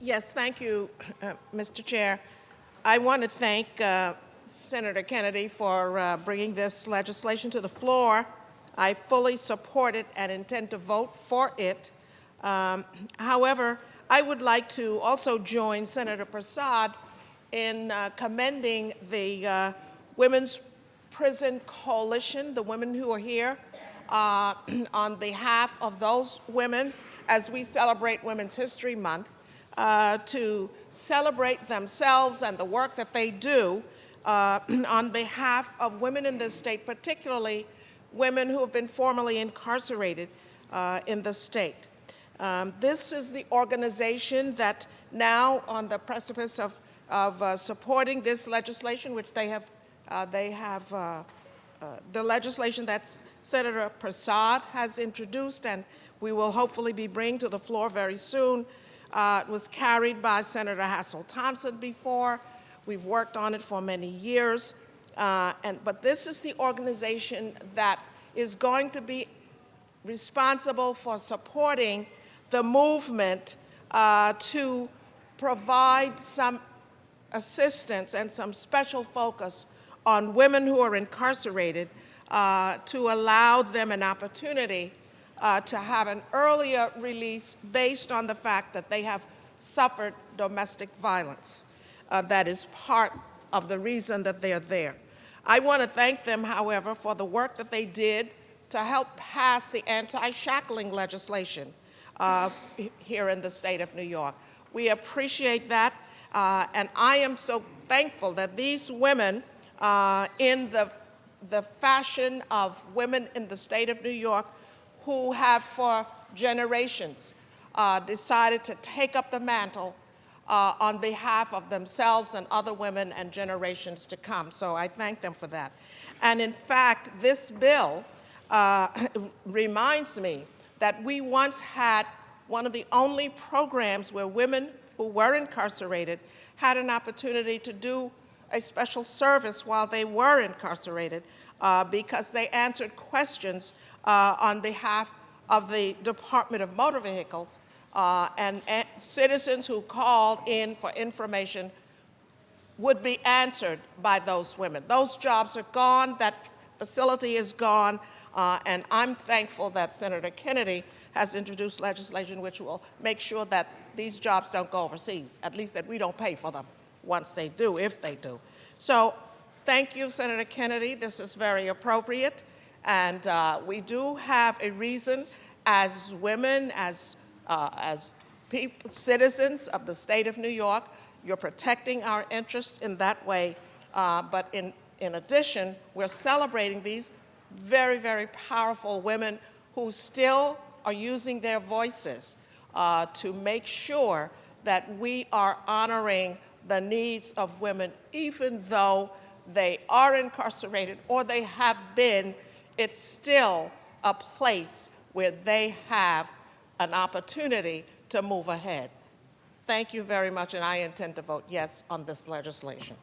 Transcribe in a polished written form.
Yes, thank you, Mr. Chair. I want to thank Senator Kennedy for bringing this legislation to the floor. I fully support it and intend to vote for it. However, I would like to also join Senator Prasad in commending the Women's Prison Coalition, the women who are here, on behalf of those women as we celebrate Women's History Month, to celebrate themselves and the work that they do on behalf of women in this state, particularly women who have been formerly incarcerated in the state. This is the organization that now, on the precipice of supporting this legislation, which they have the legislation that Senator Prasad has introduced, and we will hopefully be bringing to the floor very soon. It was carried by Senator Hassel Thompson before. We've worked on it for many years. But this is the organization that is going to be responsible for supporting the movement to provide some assistance and some special focus on women who are incarcerated to allow them an opportunity to have an earlier release based on the fact that they have suffered domestic violence. That is part of the reason that they're there. I want to thank them, however, for the work that they did to help pass the anti-shackling legislation here in the state of New York. We appreciate that, and I am so thankful that these women, in the fashion of women in the state of New York, who have for generations decided to take up the mantle on behalf of themselves and other women and generations to come. So I thank them for that. And in fact, this bill reminds me that we once had one of the only programs where women who were incarcerated had an opportunity to do a special service while they were incarcerated because they answered questions on behalf of the Department of Motor Vehicles, and citizens who called in for information would be answered by those women. Those jobs are gone, that facility is gone, and I'm thankful that Senator Kennedy has introduced legislation which will make sure that these jobs don't go overseas, at least that we don't pay for them once they do, if they do. So thank you, Senator Kennedy. This is very appropriate. And we do have a reason as women, as people, citizens of the state of New York. You're protecting our interests in that way. But in addition, we're celebrating these very, very powerful women who still are using their voices to make sure that we are honoring the needs of women, even though they are incarcerated or they have been. It's still a place where they have an opportunity to move ahead. Thank you very much, and I intend to vote yes on this legislation.